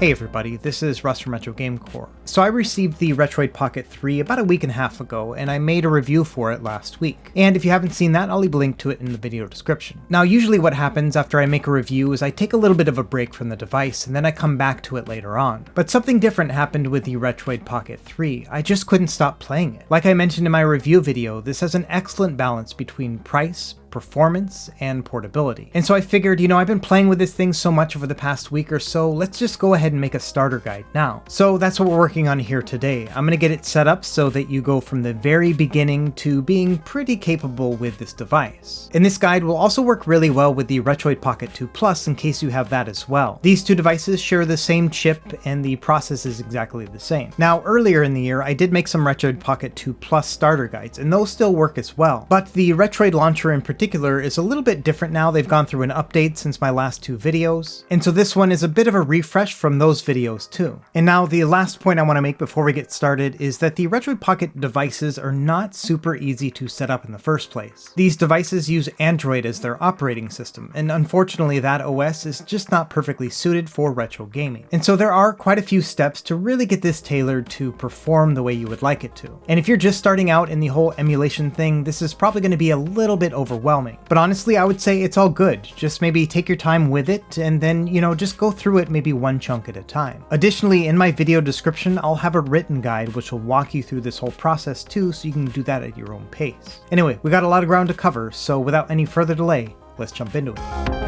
Hey everybody, this is Russ from Retro Game Core. So I received the Retroid Pocket 3 about a week and a half ago, and I made a review for it last week. And if you haven't seen that, I'll leave a link to it in the video description. Now usually what happens after I make a review is I take a little bit of a break from the device, and then I come back to it later on. But something different happened with the Retroid Pocket 3. I just couldn't stop playing it. Like I mentioned in my review video, this has an excellent balance between price, performance, and portability. And so I figured, I've been playing with this thing so much over the past week or so, let's just go ahead and make a starter guide now. So that's what we're working on here today. I'm going to get it set up so that you go from the very beginning to being pretty capable with this device. And this guide will also work really well with the Retroid Pocket 2 Plus in case you have that as well. These two devices share the same chip and the process is exactly the same. Now earlier in the year I did make some Retroid Pocket 2 Plus starter guides and those still work as well. But the Retroid Launcher in particular is a little bit different now. They've gone through an update since my last two videos, and so this one is a bit of a refresh from those videos too. And now the last point I want to make before we get started is that the Retroid Pocket devices are not super easy to set up in the first place. These devices use Android as their operating system, and unfortunately that OS is just not perfectly suited for retro gaming. And so there are quite a few steps to really get this tailored to perform the way you would like it to. And if you're just starting out in the whole emulation thing, this is probably going to be a little bit overwhelming. But honestly, I would say it's all good. Just maybe take your time with it and then, just go through it maybe one chunk at a time. Additionally, in my video description, I'll have a written guide which will walk you through this whole process too, so you can do that at your own pace. Anyway, we got a lot of ground to cover, so without any further delay, let's jump into it.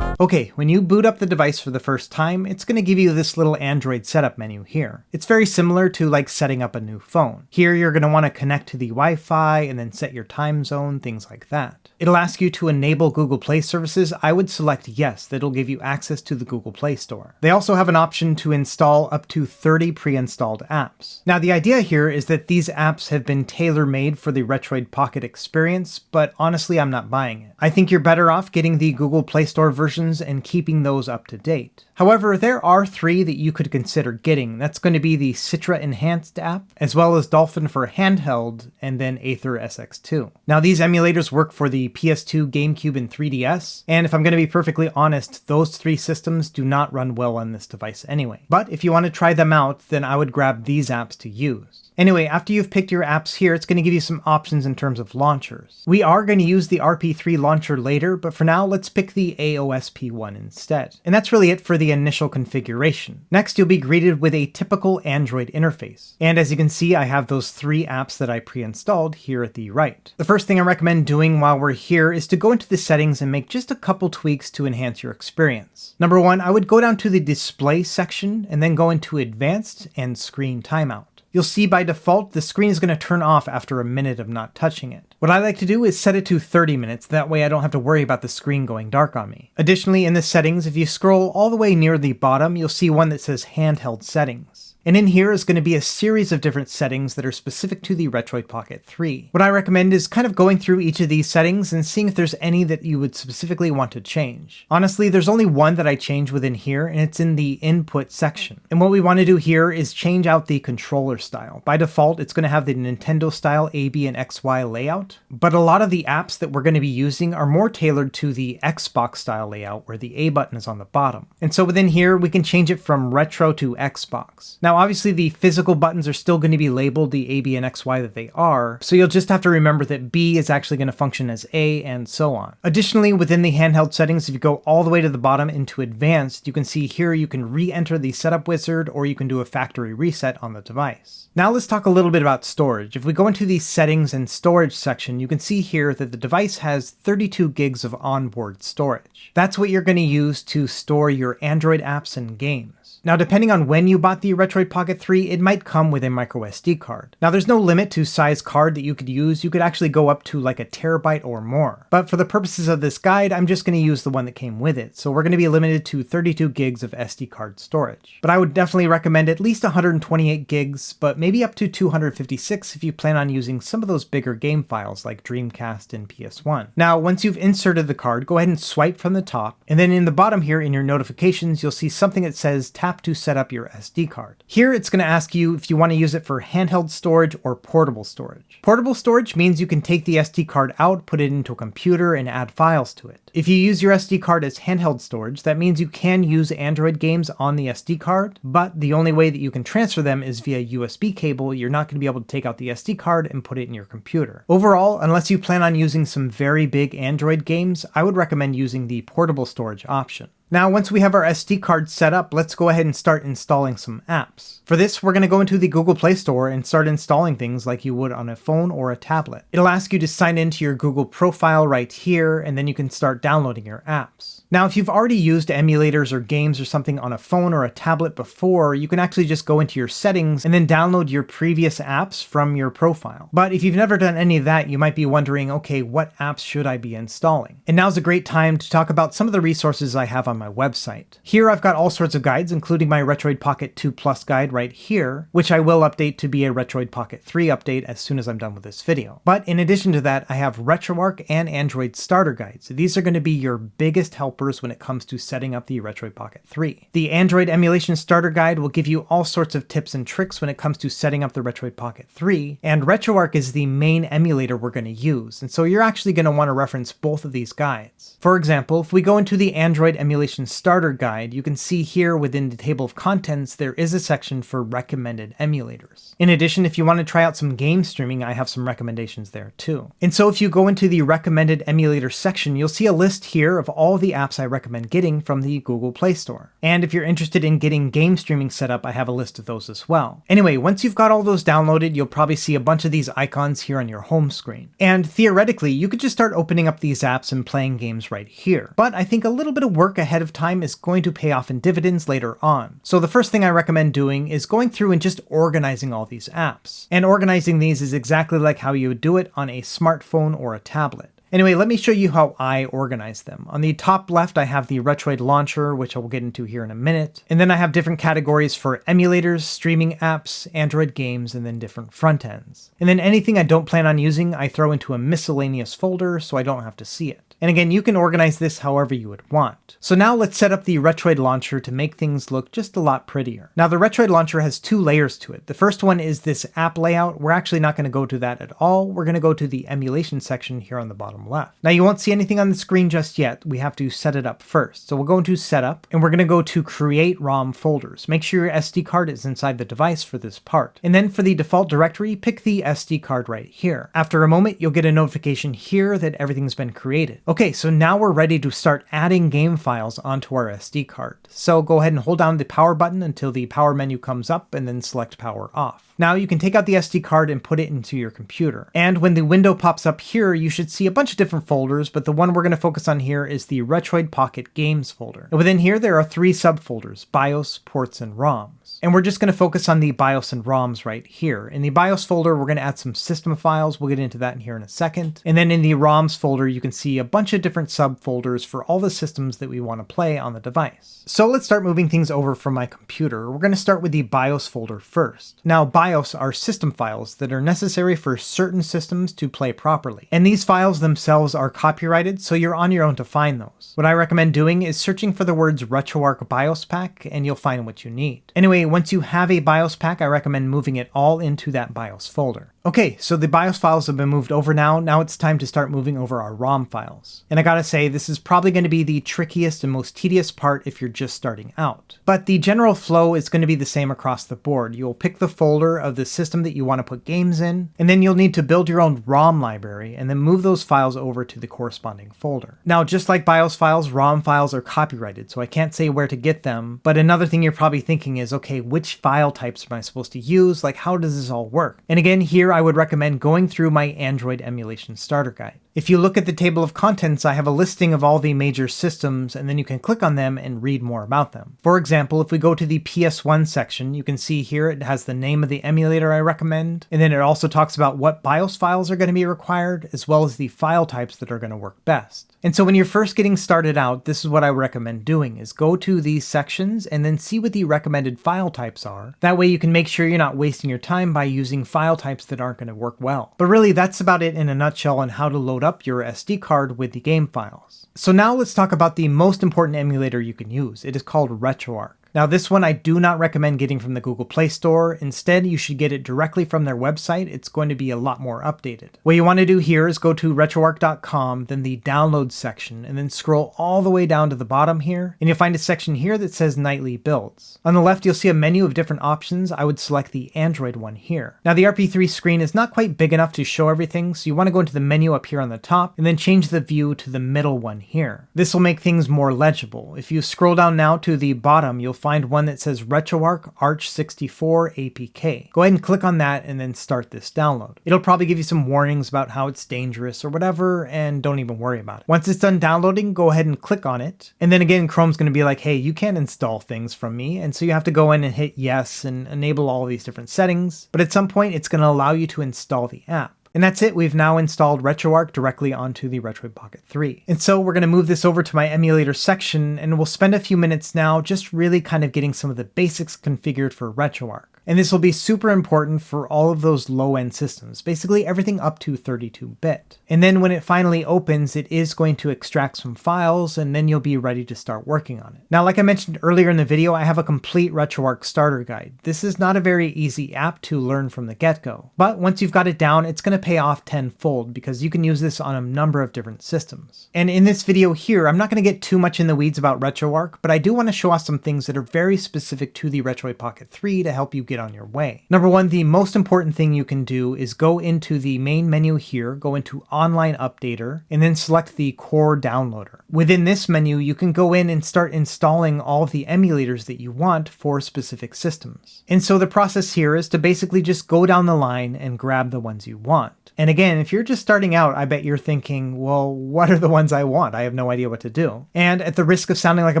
Okay, when you boot up the device for the first time, it's going to give you this little Android setup menu here. It's very similar to like setting up a new phone. Here you're going to want to connect to the Wi-Fi and then set your time zone, things like that. It'll ask you to enable Google Play services. I would select yes, that'll give you access to the Google Play Store. They also have an option to install up to 30 pre-installed apps. Now the idea here is that these apps have been tailor-made for the Retroid Pocket experience, but honestly I'm not buying it. I think you're better off getting the Google Play Store versions and keeping those up to date. However, there are three that you could consider getting. That's going to be the Citra Enhanced app, as well as Dolphin for handheld, and then Aether SX2. Now these emulators work for the PS2, GameCube, and 3DS, and if I'm going to be perfectly honest, those three systems do not run well on this device anyway. But if you want to try them out, then I would grab these apps to use. Anyway, after you've picked your apps here, it's going to give you some options in terms of launchers. We are going to use the RP3 launcher later, but for now, let's pick the AOSP one instead. And that's really it for the initial configuration. Next, you'll be greeted with a typical Android interface. And as you can see, I have those three apps that I pre-installed here at the right. The first thing I recommend doing while we're here is to go into the settings and make just a couple tweaks to enhance your experience. Number one, I would go down to the display section and then go into advanced and screen timeout. You'll see by default, the screen is going to turn off after a minute of not touching it. What I like to do is set it to 30 minutes, that way I don't have to worry about the screen going dark on me. Additionally, in the settings, if you scroll all the way near the bottom, you'll see one that says handheld settings. And in here is going to be a series of different settings that are specific to the Retroid Pocket 3. What I recommend is kind of going through each of these settings and seeing if there's any that you would specifically want to change. Honestly, there's only one that I change within here, and it's in the input section. And what we want to do here is change out the controller style. By default, it's going to have the Nintendo style A, B, and XY layout, but a lot of the apps that we're going to be using are more tailored to the Xbox style layout where the A button is on the bottom. And so within here, we can change it from retro to Xbox. Now, obviously the physical buttons are still going to be labeled the A, B, and XY that they are, so you'll just have to remember that B is actually going to function as A and so on. Additionally, within the handheld settings, if you go all the way to the bottom into advanced, you can see here you can re-enter the setup wizard or you can do a factory reset on the device. Now let's talk a little bit about storage. If we go into the settings and storage section, you can see here that the device has 32 gigs of onboard storage. That's what you're going to use to store your Android apps and games. Now, depending on when you bought the Retroid Pocket 3, it might come with a microSD card. Now, there's no limit to size card that you could use. You could actually go up to like a terabyte or more. But for the purposes of this guide, I'm just going to use the one that came with it. So we're going to be limited to 32 gigs of SD card storage. But I would definitely recommend at least 128 gigs, but maybe up to 256 if you plan on using some of those bigger game files like Dreamcast and PS1. Now, once you've inserted the card, go ahead and swipe from the top. And then in the bottom here in your notifications, you'll see something that says Tap tap to set up your SD card. Here it's going to ask you if you want to use it for handheld storage or portable storage. Portable storage means you can take the SD card out, put it into a computer, and add files to it. If you use your SD card as handheld storage, that means you can use Android games on the SD card, but the only way that you can transfer them is via USB cable. You're not going to be able to take out the SD card and put it in your computer. Overall, unless you plan on using some very big Android games, I would recommend using the portable storage option. Now, once we have our SD card set up, let's go ahead and start installing some apps. For this, we're going to go into the Google Play Store and start installing things like you would on a phone or a tablet. It'll ask you to sign into your Google profile right here, and then you can start downloading your apps. Now, if you've already used emulators or games or something on a phone or a tablet before, you can actually just go into your settings and then download your previous apps from your profile. But if you've never done any of that, you might be wondering, okay, what apps should I be installing? And now's a great time to talk about some of the resources I have on my website. Here I've got all sorts of guides, including my Retroid Pocket 2 Plus guide right here, which I will update to be a Retroid Pocket 3 update as soon as I'm done with this video. But in addition to that, I have RetroArch and Android starter guides. These are going to be your biggest helpers when it comes to setting up the Retroid Pocket 3. The Android emulation starter guide will give you all sorts of tips and tricks when it comes to setting up the Retroid Pocket 3, and RetroArch is the main emulator we're going to use, and so you're actually going to want to reference both of these guides. For example, if we go into the Android emulation starter guide, you can see here within the table of contents there is a section for recommended emulators. In addition, if you want to try out some game streaming, I have some recommendations there too. And so if you go into the recommended emulator section, you'll see a list here of all the apps I recommend getting from the Google Play Store. And if you're interested in getting game streaming set up, I have a list of those as well. Anyway, once you've got all those downloaded, you'll probably see a bunch of these icons here on your home screen. And theoretically, you could just start opening up these apps and playing games right here. But I think a little bit of work ahead of time is going to pay off in dividends later on. So the first thing I recommend doing is going through and just organizing all these apps. And organizing these is exactly like how you would do it on a smartphone or a tablet. Anyway, let me show you how I organize them. On the top left, I have the Retroid Launcher, which I will get into here in a minute. And then I have different categories for emulators, streaming apps, Android games, and then different front ends. And then anything I don't plan on using, I throw into a miscellaneous folder so I don't have to see it. And again, you can organize this however you would want. So now let's set up the Retroid Launcher to make things look just a lot prettier. Now the Retroid Launcher has two layers to it. The first one is this app layout. We're actually not going to go to that at all. We're going to go to the emulation section here on the bottom left. Now you won't see anything on the screen just yet. We have to set it up first. So we'll go into Setup and we're going to go to Create ROM Folders. Make sure your SD card is inside the device for this part. And then for the default directory, pick the SD card right here. After a moment, you'll get a notification here that everything's been created. Okay, so now we're ready to start adding game files onto our SD card. So go ahead and hold down the power button until the power menu comes up and then select power off. Now you can take out the SD card and put it into your computer. And when the window pops up here, you should see a bunch of different folders, but the one we're going to focus on here is the Retroid Pocket Games folder. And within here, there are three subfolders: BIOS, Ports, and ROMs. And we're just going to focus on the BIOS and ROMs right here. In the BIOS folder, we're going to add some system files. We'll get into that in here in a second. And then in the ROMs folder, you can see a bunch of different subfolders for all the systems that we want to play on the device. So let's start moving things over from my computer. We're going to start with the BIOS folder first. Now, BIOS are system files that are necessary for certain systems to play properly. And these files themselves are copyrighted, so you're on your own to find those. What I recommend doing is searching for the words RetroArch BIOS pack, and you'll find what you need. Anyway, once you have a BIOS pack, I recommend moving it all into that BIOS folder. Okay, so the BIOS files have been moved over now. Now it's time to start moving over our ROM files. And I gotta say, this is probably going to be the trickiest and most tedious part if you're just starting out. But the general flow is going to be the same across the board. You'll pick the folder of the system that you want to put games in, and then you'll need to build your own ROM library and then move those files over to the corresponding folder. Now, just like BIOS files, ROM files are copyrighted, so I can't say where to get them. But another thing you're probably thinking is, okay, which file types am I supposed to use? Like, how does this all work? And again, here I would recommend going through my Android emulation starter guide. If you look at the table of contents, I have a listing of all the major systems, and then you can click on them and read more about them. For example, if we go to the PS1 section, you can see here it has the name of the emulator I recommend, and then it also talks about what BIOS files are going to be required, as well as the file types that are going to work best. And so when you're first getting started out, this is what I recommend doing, is go to these sections and then see what the recommended file types are. That way you can make sure you're not wasting your time by using file types that aren't going to work well. But really, that's about it in a nutshell on how to load up your SD card with the game files. So now let's talk about the most important emulator you can use. It is called RetroArch. Now this one I do not recommend getting from the Google Play Store. Instead, you should get it directly from their website. It's going to be a lot more updated. What you want to do here is go to RetroArch.com, then the download section, and then scroll all the way down to the bottom here, and you'll find a section here that says nightly builds. On the left, you'll see a menu of different options. I would select the Android one here. Now the RP3 screen is not quite big enough to show everything, so you want to go into the menu up here on the top, and then change the view to the middle one here. This will make things more legible. If you scroll down now to the bottom, you'll find one that says RetroArch Arch 64 APK. Go ahead and click on that and then start this download. It'll probably give you some warnings about how it's dangerous or whatever, and don't even worry about it. Once it's done downloading, go ahead and click on it. And then again, Chrome's going to be like, hey, you can't install things from me. And so you have to go in and hit yes and enable all these different settings. But at some point, it's going to allow you to install the app. And that's it, we've now installed RetroArch directly onto the Retroid Pocket 3. And so we're going to move this over to my emulator section, and we'll spend a few minutes now just really kind of getting some of the basics configured for RetroArch. And this will be super important for all of those low-end systems, basically everything up to 32-bit. And then when it finally opens, it is going to extract some files, and then you'll be ready to start working on it. Now, like I mentioned earlier in the video, I have a complete RetroArch starter guide. This is not a very easy app to learn from the get-go, but once you've got it down, it's going to pay off tenfold because you can use this on a number of different systems. And in this video here, I'm not going to get too much in the weeds about RetroArch, but I do want to show off some things that are very specific to the Retroid Pocket 3 to help you get on your way. Number one, the most important thing you can do is go into the main menu here, go into Online Updater, and then select the Core Downloader. Within this menu, you can go in and start installing all of the emulators that you want for specific systems. And so the process here is to basically just go down the line and grab the ones you want. And again, if you're just starting out, I bet you're thinking, well, what are the ones I want? I have no idea what to do. And at the risk of sounding like a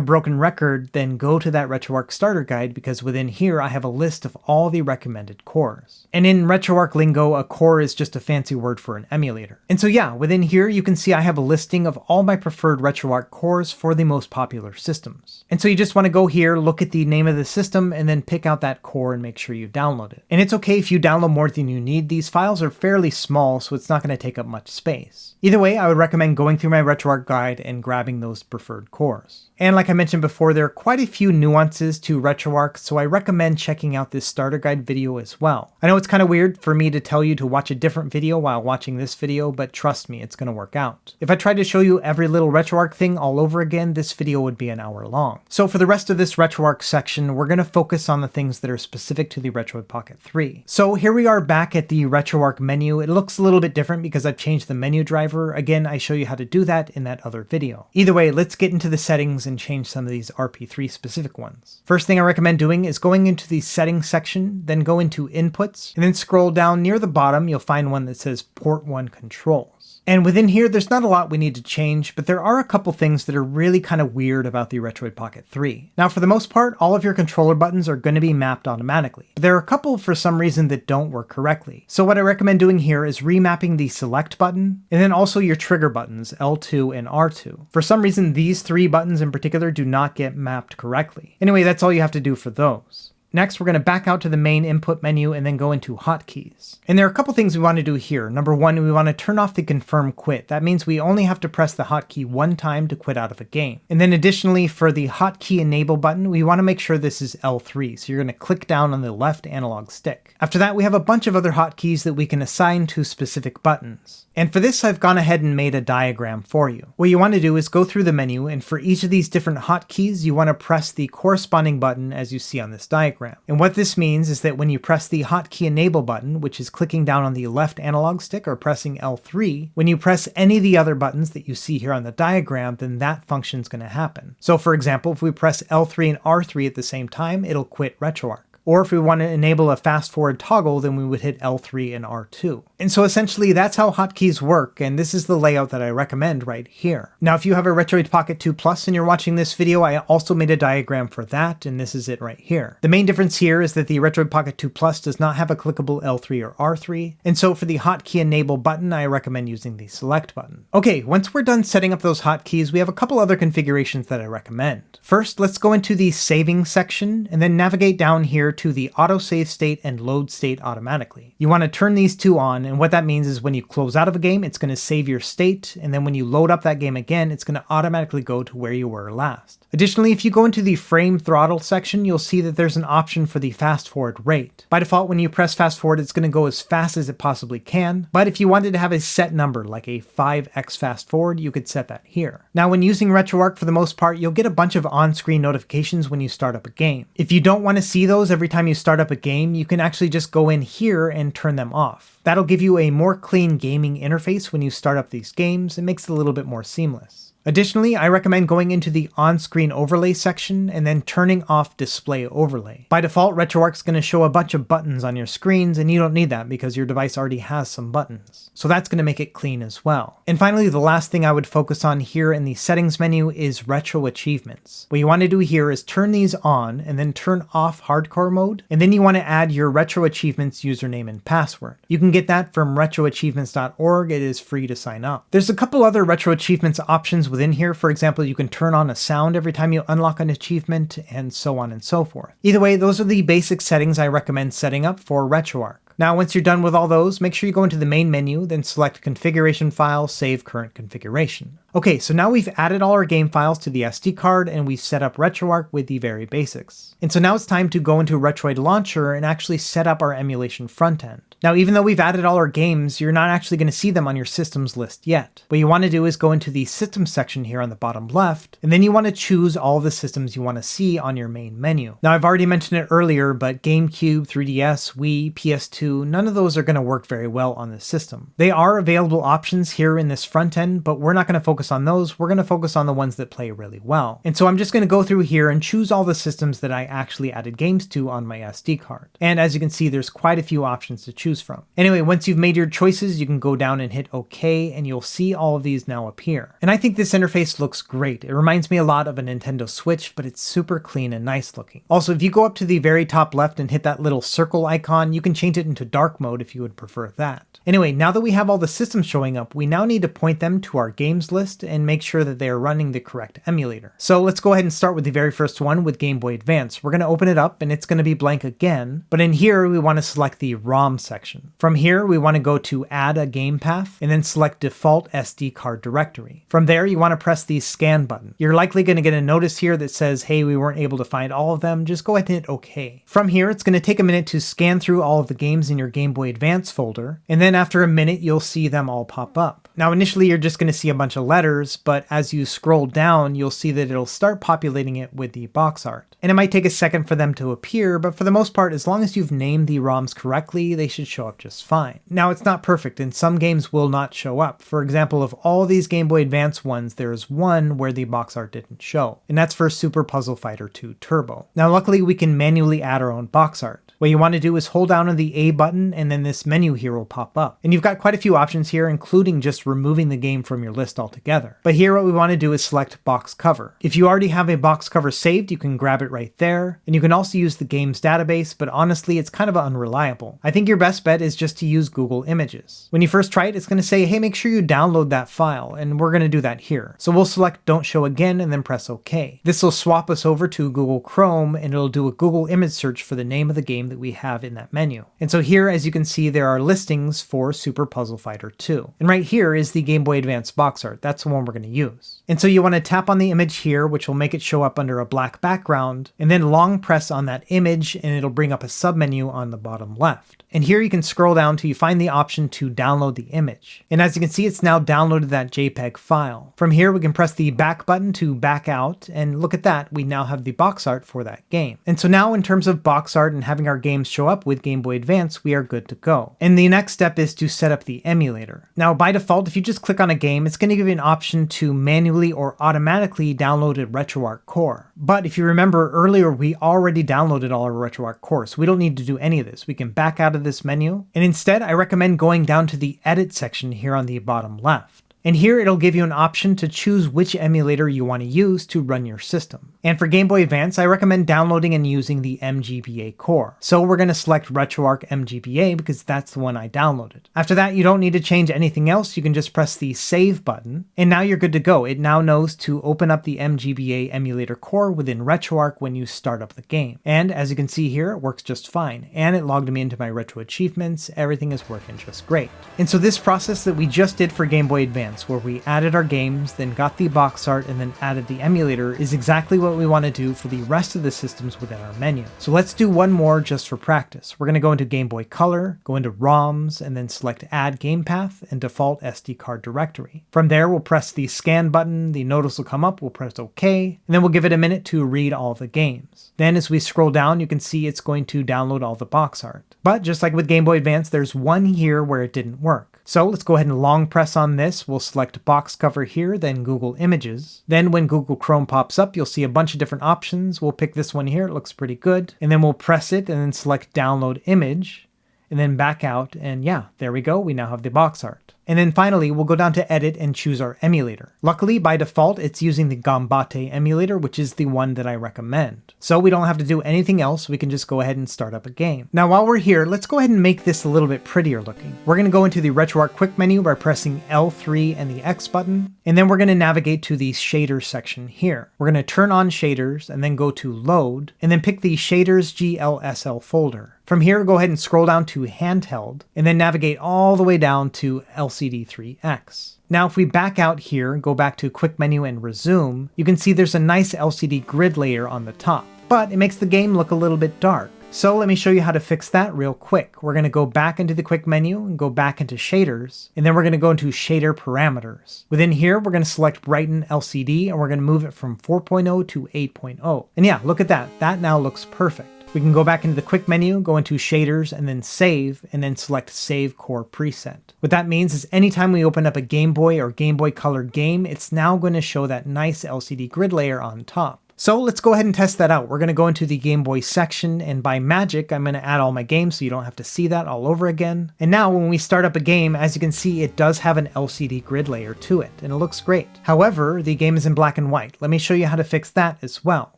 broken record, then go to that RetroArch starter guide, because within here I have a list of all the recommended cores. And in RetroArch lingo, a core is just a fancy word for an emulator. And so yeah, within here you can see I have a listing of all my preferred RetroArch cores for the most popular systems. And so you just want to go here, look at the name of the system, and then pick out that core and make sure you download it. And it's okay if you download more than you need. These files are fairly small, so it's not going to take up much space. Either way, I would recommend going through my RetroArch guide and grabbing those preferred cores. And like I mentioned before, there are quite a few nuances to RetroArch, so I recommend checking out this starter guide video as well. I know it's kind of weird for me to tell you to watch a different video while watching this video, but trust me, it's going to work out. If I tried to show you every little RetroArch thing all over again, this video would be an hour long. So for the rest of this RetroArch section, we're going to focus on the things that are specific to the Retroid Pocket 3. So here we are back at the RetroArch menu. It looks a little bit different because I've changed the menu driver. Again, I show you how to do that in that other video. Either way, let's get into the settings and change some of these RP3 specific ones. First thing I recommend doing is going into the settings section, then go into inputs, and then scroll down near the bottom. You'll find one that says port 1 controls. And within here, there's not a lot we need to change, but there are a couple things that are really kind of weird about the Retroid Pocket 3. Now, for the most part, all of your controller buttons are going to be mapped automatically. But there are a couple for some reason that don't work correctly. So what I recommend doing here is remapping the select button, and then also your trigger buttons, L2 and R2. For some reason, these three buttons in particular do not get mapped correctly. Anyway, that's all you have to do for those. Next, we're going to back out to the main input menu and then go into hotkeys. And there are a couple things we want to do here. Number one, we want to turn off the confirm quit. That means we only have to press the hotkey one time to quit out of a game. And then additionally, for the hotkey enable button, we want to make sure this is L3. So you're going to click down on the left analog stick. After that, we have a bunch of other hotkeys that we can assign to specific buttons. And for this, I've gone ahead and made a diagram for you. What you want to do is go through the menu, and for each of these different hotkeys, you want to press the corresponding button as you see on this diagram. And what this means is that when you press the hotkey enable button, which is clicking down on the left analog stick or pressing L3, when you press any of the other buttons that you see here on the diagram, then that function is going to happen. So for example, if we press L3 and R3 at the same time, it'll quit RetroArch. Or if we want to enable a fast forward toggle, then we would hit L3 and R2. And so essentially that's how hotkeys work, and this is the layout that I recommend right here. Now if you have a Retroid Pocket 2 Plus and you're watching this video, I also made a diagram for that, and this is it right here. The main difference here is that the Retroid Pocket 2 Plus does not have a clickable L3 or R3, and so for the hotkey enable button, I recommend using the select button. Okay, once we're done setting up those hotkeys, we have a couple other configurations that I recommend. First, let's go into the saving section, and then navigate down here to the autosave state and load state automatically. You want to turn these two on, and what that means is when you close out of a game, it's going to save your state, and then when you load up that game again, it's going to automatically go to where you were last. Additionally, if you go into the frame throttle section, you'll see that there's an option for the fast forward rate. By default, when you press fast forward, it's going to go as fast as it possibly can, but if you wanted to have a set number, like a 5x fast forward, you could set that here. Now, when using RetroArch, for the most part, you'll get a bunch of on-screen notifications when you start up a game. If you don't want to see those every time you start up a game, you can actually just go in here and turn them off. That'll give you a more clean gaming interface when you start up these games. It makes it a little bit more seamless. Additionally, I recommend going into the on-screen overlay section and then turning off display overlay. By default, RetroArch is going to show a bunch of buttons on your screens, and you don't need that because your device already has some buttons. So that's going to make it clean as well. And finally, the last thing I would focus on here in the settings menu is retro achievements. What you want to do here is turn these on and then turn off hardcore mode, and then you want to add your retro achievements username and password. You can get that from retroachievements.org. It is free to sign up. There's a couple other retro achievements options within here. For example, you can turn on a sound every time you unlock an achievement, and so on and so forth. Either way, those are the basic settings I recommend setting up for RetroArch. Now, once you're done with all those, make sure you go into the main menu, then select Configuration File, Save Current Configuration. Okay, so now we've added all our game files to the SD card and we've set up RetroArch with the very basics. And so now it's time to go into Retroid Launcher and actually set up our emulation front end. Now, even though we've added all our games, you're not actually going to see them on your systems list yet. What you want to do is go into the system section here on the bottom left, and then you want to choose all the systems you want to see on your main menu. Now, I've already mentioned it earlier, but GameCube, 3DS, Wii, PS2, none of those are going to work very well on this system. They are available options here in this front end, but we're not going to focus on those. We're going to focus on the ones that play really well. And so I'm just going to go through here and choose all the systems that I actually added games to on my SD card. And as you can see, there's quite a few options to choose from. Anyway, once you've made your choices, you can go down and hit OK, and you'll see all of these now appear. And I think this interface looks great. It reminds me a lot of a Nintendo Switch, but it's super clean and nice looking. Also, if you go up to the very top left and hit that little circle icon, you can change it into dark mode if you would prefer that. Anyway, now that we have all the systems showing up, we now need to point them to our games list and make sure that they are running the correct emulator. So let's go ahead and start with the very first one with Game Boy Advance. We're going to open it up and it's going to be blank again, but in here we want to select the ROM section. From here, we want to go to Add a Game Path and then select Default SD Card Directory. From there, you want to press the Scan button. You're likely going to get a notice here that says, hey, we weren't able to find all of them. Just go ahead and hit OK. From here, it's going to take a minute to scan through all of the games in your Game Boy Advance folder, and then after a minute, you'll see them all pop up. Now, initially, you're just going to see a bunch of letters, but as you scroll down, you'll see that it'll start populating it with the box art. And it might take a second for them to appear, but for the most part, as long as you've named the ROMs correctly, they should show up just fine. Now, it's not perfect, and some games will not show up. For example, of all these Game Boy Advance ones, there's one where the box art didn't show, and that's for Super Puzzle Fighter 2 Turbo. Now, luckily, we can manually add our own box art. What you want to do is hold down on the A button, and then this menu here will pop up. And you've got quite a few options here, including just removing the game from your list altogether. But here what we want to do is select box cover. If you already have a box cover saved, you can grab it right there. And you can also use the game's database, but honestly, it's kind of unreliable. I think your best bet is just to use Google Images. When you first try it, it's going to say, hey, make sure you download that file. And we're going to do that here. So we'll select Don't Show Again and then press OK. This will swap us over to Google Chrome, and it'll do a Google image search for the name of the game that we have in that menu. And so here, as you can see, there are listings for Super Puzzle Fighter 2. And right here is the Game Boy Advance box art. That's the one we're going to use. And so you want to tap on the image here, which will make it show up under a black background, and then long press on that image, and it'll bring up a submenu on the bottom left. And here you can scroll down till you find the option to download the image. And as you can see, it's now downloaded that JPEG file. From here, we can press the back button to back out, and look at that, we now have the box art for that game. And so now in terms of box art and having our games show up with Game Boy Advance, we are good to go. And the next step is to set up the emulator. Now, by default, if you just click on a game, it's going to give you an option to manually or automatically download a RetroArch core. But if you remember earlier, we already downloaded all our RetroArch cores, so we don't need to do any of this. We can back out of this menu, and instead, I recommend going down to the Edit section here on the bottom left. And here it'll give you an option to choose which emulator you want to use to run your system. And for Game Boy Advance, I recommend downloading and using the MGBA core. So we're going to select RetroArch MGBA because that's the one I downloaded. After that, you don't need to change anything else. You can just press the save button and now you're good to go. It now knows to open up the MGBA emulator core within RetroArch when you start up the game. And as you can see here, it works just fine. And it logged me into my Retro achievements. Everything is working just great. And so this process that we just did for Game Boy Advance, where we added our games, then got the box art, and then added the emulator, is exactly what we want to do for the rest of the systems within our menu. So let's do one more just for practice. We're going to go into Game Boy Color, go into ROMs, and then select Add Game Path and Default SD card directory. From there, we'll press the scan button, the notice will come up, we'll press OK, and then we'll give it a minute to read all the games. Then as we scroll down, you can see it's going to download all the box art. But just like with Game Boy Advance, there's one here where it didn't work. So let's go ahead and long press on this. We'll select box cover here, then Google Images. Then when Google Chrome pops up, you'll see a bunch of different options. We'll pick this one here. It looks pretty good. And then we'll press it and then select download image and then back out. And yeah, there we go. We now have the box art. And then finally, we'll go down to edit and choose our emulator. Luckily, by default, it's using the Gambate emulator, which is the one that I recommend. So we don't have to do anything else. We can just go ahead and start up a game. Now, while we're here, let's go ahead and make this a little bit prettier looking. We're going to go into the RetroArch quick menu by pressing L3 and the X button. And then we're going to navigate to the shaders section here. We're going to turn on shaders and then go to load and then pick the shaders GLSL folder. From here, go ahead and scroll down to handheld and then navigate all the way down to LCD3X. Now, if we back out here, go back to quick menu and resume, you can see there's a nice LCD grid layer on the top, but it makes the game look a little bit dark. So let me show you how to fix that real quick. We're going to go back into the quick menu and go back into shaders, and then we're going to go into shader parameters. Within here, we're going to select Brighten LCD and we're going to move it from 4.0 to 8.0. And yeah, look at that. That now looks perfect. We can go back into the quick menu, go into shaders, and then save, and then select Save Core Preset. What that means is anytime we open up a Game Boy or Game Boy Color game, it's now going to show that nice LCD grid layer on top. So let's go ahead and test that out. We're going to go into the Game Boy section, and by magic, I'm going to add all my games so you don't have to see that all over again. And now when we start up a game, as you can see, it does have an LCD grid layer to it, and it looks great. However, the game is in black and white. Let me show you how to fix that as well.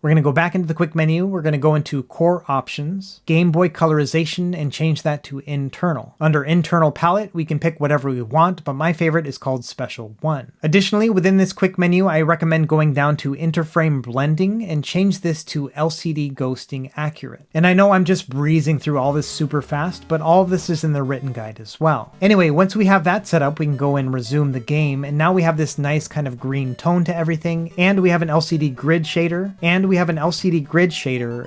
We're going to go back into the quick menu. We're going to go into Core Options, Game Boy Colorization, and change that to Internal. Under Internal Palette, we can pick whatever we want, but my favorite is called Special 1. Additionally, within this quick menu, I recommend going down to Interframe Blending and change this to LCD Ghosting Accurate. And I know I'm just breezing through all this super fast, but all of this is in the written guide as well. Anyway, once we have that set up, we can go and resume the game, and now we have this nice kind of green tone to everything, and we have an LCD grid shader,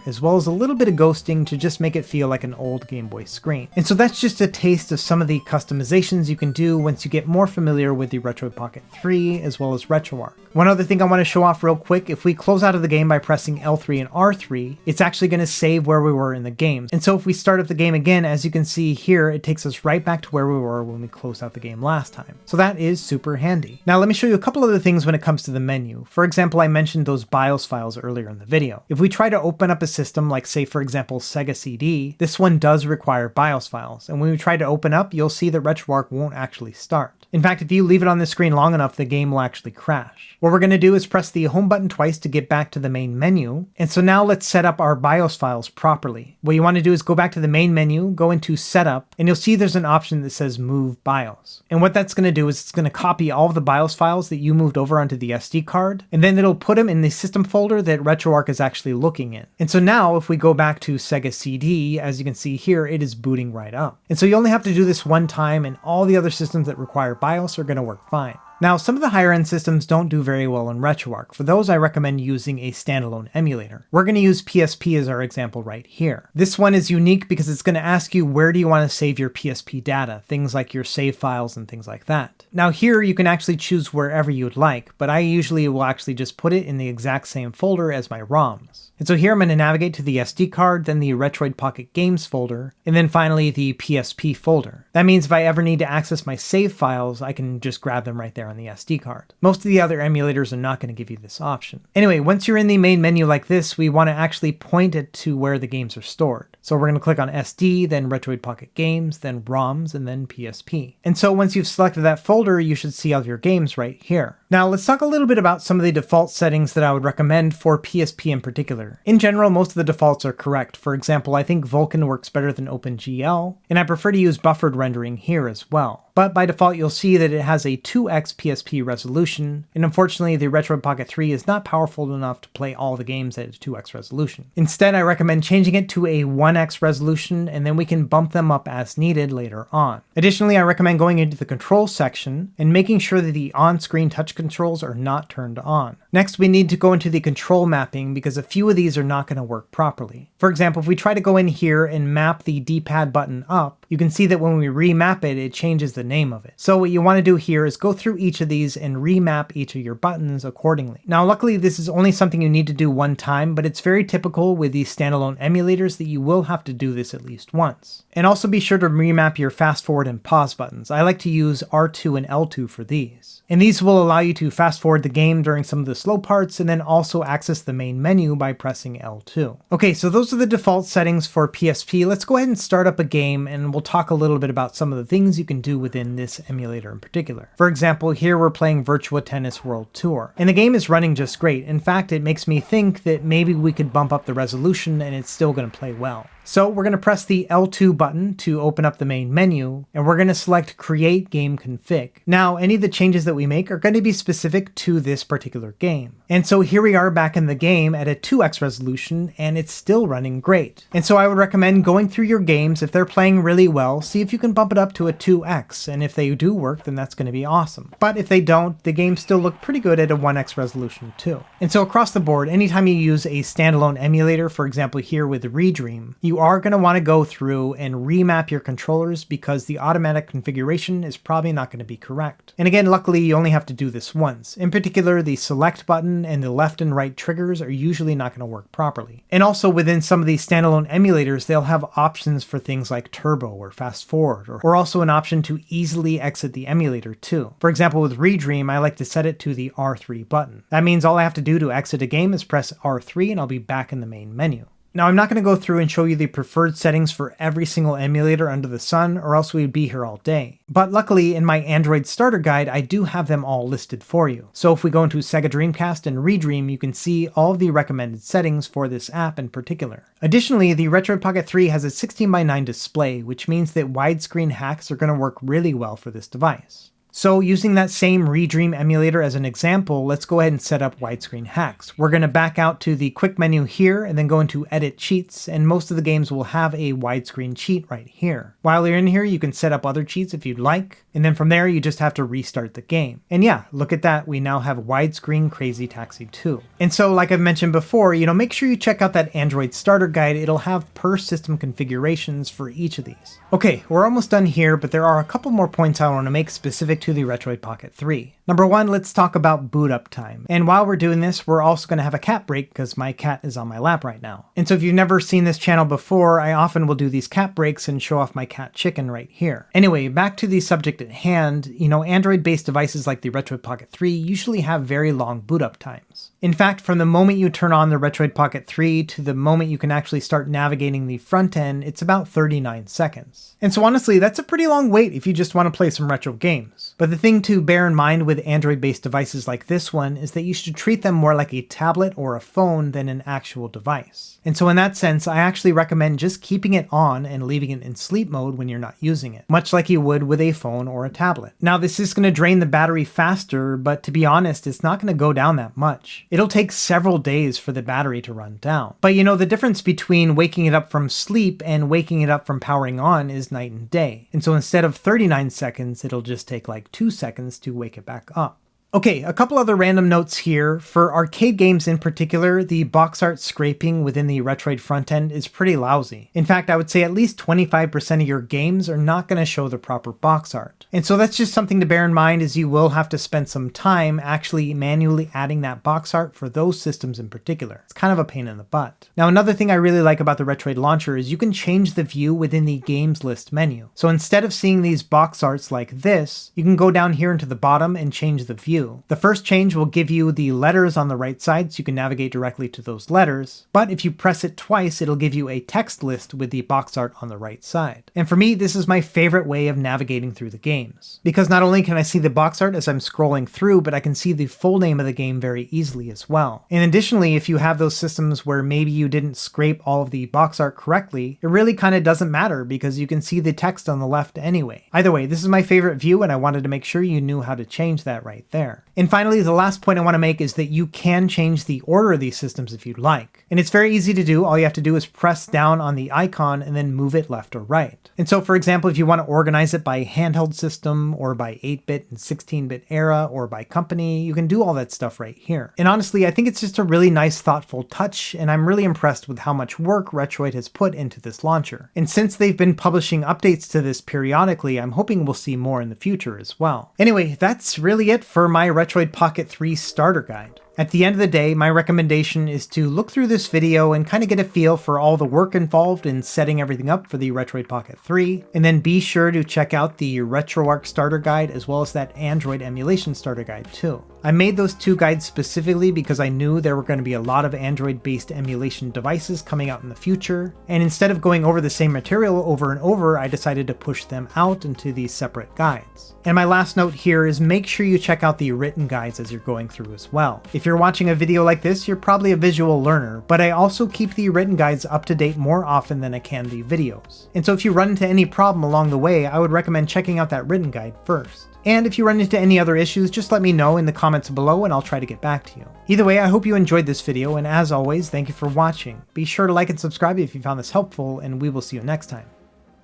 as well as a little bit of ghosting to just make it feel like an old Game Boy screen. And so that's just a taste of some of the customizations you can do once you get more familiar with the Retroid Pocket 3 as well as RetroArch. One other thing I want to show off real quick, if we close out of the game by pressing L3 and R3, it's actually going to save where we were in the game. And so if we start up the game again, as you can see here, it takes us right back to where we were when we closed out the game last time. So that is super handy. Now let me show you a couple other things when it comes to the menu. For example, I mentioned those BIOS files earlier in the video. If we try to open up a system like, say for example, Sega CD, this one does require BIOS files. And when we try to open up, you'll see that RetroArch won't actually start. In fact, if you leave it on the screen long enough, the game will actually crash. What we're going to do is press the home button twice to get back to the main menu. And so now let's set up our BIOS files properly. What you want to do is go back to the main menu, go into Setup, and you'll see there's an option that says Move BIOS. And what that's going to do is it's going to copy all of the BIOS files that you moved over onto the SD card, and then it'll put them in the system folder that RetroArch is actually looking in. And so now if we go back to Sega CD, as you can see here, it is booting right up. And so you only have to do this one time, and all the other systems that require BIOS are going to work fine. Now, some of the higher end systems don't do very well in RetroArch. For those, I recommend using a standalone emulator. We're going to use PSP as our example right here. This one is unique because it's going to ask you where do you want to save your PSP data, things like your save files and things like that. Now here you can actually choose wherever you'd like, but I usually will actually just put it in the exact same folder as my ROMs. And so here I'm going to navigate to the SD card, then the Retroid Pocket Games folder, and then finally the PSP folder. That means if I ever need to access my save files, I can just grab them right there on the SD card. Most of the other emulators are not going to give you this option. Anyway, once you're in the main menu like this, we want to actually point it to where the games are stored. So we're going to click on SD, then Retroid Pocket Games, then ROMs, and then PSP. And so once you've selected that folder, you should see all of your games right here. Now let's talk a little bit about some of the default settings that I would recommend for PSP in particular. In general, most of the defaults are correct. For example, I think Vulkan works better than OpenGL, and I prefer to use buffered rendering here as well. But by default, you'll see that it has a 2x PSP resolution, and unfortunately the Retroid Pocket 3 is not powerful enough to play all the games at a 2x resolution. Instead, I recommend changing it to a 1x resolution, and then we can bump them up as needed later on. Additionally, I recommend going into the control section and making sure that the on-screen touch controls are not turned on. Next, we need to go into the control mapping because a few of these are not going to work properly. For example, if we try to go in here and map the D-pad button up, you can see that when we remap it, it changes the name of it. So what you want to do here is go through each of these and remap each of your buttons accordingly. Now, luckily, this is only something you need to do one time, but it's very typical with these standalone emulators that you will have to do this at least once. And also be sure to remap your fast forward and pause buttons. I like to use R2 and L2 for these. And these will allow you to fast forward the game during some of the slow parts and then also access the main menu by pressing L2. Okay, so those are the default settings for PSP. Let's go ahead and start up a game and we'll talk a little bit about some of the things you can do within this emulator in particular. For example, here we're playing Virtua Tennis World Tour, and the game is running just great. In fact, it makes me think that maybe we could bump up the resolution and it's still going to play well. So we're going to press the L2 button to open up the main menu, and we're going to select Create Game Config. Now, any of the changes that we make are going to be specific to this particular game. And so here we are back in the game at a 2x resolution, and it's still running great. And so I would recommend going through your games. If they're playing really well, see if you can bump it up to a 2x, and if they do work, then that's going to be awesome. But if they don't, the games still look pretty good at a 1x resolution too. And so across the board, anytime you use a standalone emulator, for example here with Redream, you are going to want to go through and remap your controllers because the automatic configuration is probably not going to be correct. And again, luckily you only have to do this once. In particular, the select button and the left and right triggers are usually not going to work properly. And also within some of these standalone emulators, they'll have options for things like turbo or fast forward, or also an option to easily exit the emulator too. For example, with Redream, I like to set it to the R3 button. That means all I have to do to exit a game is press R3 and I'll be back in the main menu. Now, I'm not going to go through and show you the preferred settings for every single emulator under the sun, or else we'd be here all day. But luckily, in my Android starter guide, I do have them all listed for you. So if we go into Sega Dreamcast and Redream, you can see all of the recommended settings for this app in particular. Additionally, the Retroid Pocket 3 has a 16:9 display, which means that widescreen hacks are going to work really well for this device. So using that same Redream emulator as an example, let's go ahead and set up widescreen hacks. We're going to back out to the quick menu here and then go into Edit Cheats, and most of the games will have a widescreen cheat right here. While you're in here, you can set up other cheats if you'd like, and then from there you just have to restart the game. And yeah, look at that, we now have widescreen Crazy Taxi 2. And so like I've mentioned before, make sure you check out that Android starter guide. It'll have per system configurations for each of these. Okay, we're almost done here, but there are a couple more points I want to make specific to the Retroid Pocket 3. Number one, let's talk about boot up time. And while we're doing this, we're also going to have a cat break because my cat is on my lap right now. And so if you've never seen this channel before, I often will do these cat breaks and show off my cat Chicken right here. Anyway, back to the subject at hand, Android-based devices like the Retroid Pocket 3 usually have very long boot up times. In fact, from the moment you turn on the Retroid Pocket 3 to the moment you can actually start navigating the front end, it's about 39 seconds. And so honestly, that's a pretty long wait if you just want to play some retro games. But the thing to bear in mind with Android-based devices like this one is that you should treat them more like a tablet or a phone than an actual device. And so in that sense, I actually recommend just keeping it on and leaving it in sleep mode when you're not using it, much like you would with a phone or a tablet. Now, this is going to drain the battery faster, but to be honest, it's not going to go down that much. It'll take several days for the battery to run down. But the difference between waking it up from sleep and waking it up from powering on is night and day. And so instead of 39 seconds, it'll just take like 2 seconds to wake it back up. Okay, a couple other random notes here. For arcade games in particular, the box art scraping within the Retroid frontend is pretty lousy. In fact, I would say at least 25% of your games are not going to show the proper box art. And so that's just something to bear in mind, as you will have to spend some time actually manually adding that box art for those systems in particular. It's kind of a pain in the butt. Now, another thing I really like about the Retroid Launcher is you can change the view within the games list menu. So instead of seeing these box arts like this, you can go down here into the bottom and change the view. The first change will give you the letters on the right side so you can navigate directly to those letters, but if you press it twice, it'll give you a text list with the box art on the right side. And for me, this is my favorite way of navigating through the games, because not only can I see the box art as I'm scrolling through, but I can see the full name of the game very easily as well. And additionally, if you have those systems where maybe you didn't scrape all of the box art correctly, it really kind of doesn't matter because you can see the text on the left anyway. Either way, this is my favorite view, and I wanted to make sure you knew how to change that right there. And finally, the last point I want to make is that you can change the order of these systems if you'd like. And it's very easy to do. All you have to do is press down on the icon and then move it left or right. And so, for example, if you want to organize it by handheld system or by 8-bit and 16-bit era or by company, you can do all that stuff right here. And honestly, I think it's just a really nice, thoughtful touch, and I'm really impressed with how much work Retroid has put into this launcher. And since they've been publishing updates to this periodically, I'm hoping we'll see more in the future as well. Anyway, that's really it for my Retroid Pocket 3 starter guide. At the end of the day, my recommendation is to look through this video and kind of get a feel for all the work involved in setting everything up for the Retroid Pocket 3, and then be sure to check out the RetroArch starter guide as well as that Android emulation starter guide too. I made those two guides specifically because I knew there were going to be a lot of Android-based emulation devices coming out in the future, and instead of going over the same material over and over, I decided to push them out into these separate guides. And my last note here is make sure you check out the written guides as you're going through as well. If you're watching a video like this, you're probably a visual learner, but I also keep the written guides up to date more often than I can the videos. And so if you run into any problem along the way, I would recommend checking out that written guide first. And if you run into any other issues, just let me know in the comments below and I'll try to get back to you. Either way, I hope you enjoyed this video, and as always, thank you for watching. Be sure to like and subscribe if you found this helpful, and we will see you next time.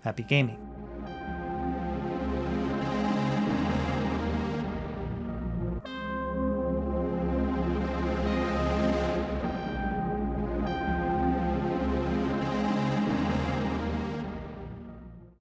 Happy gaming.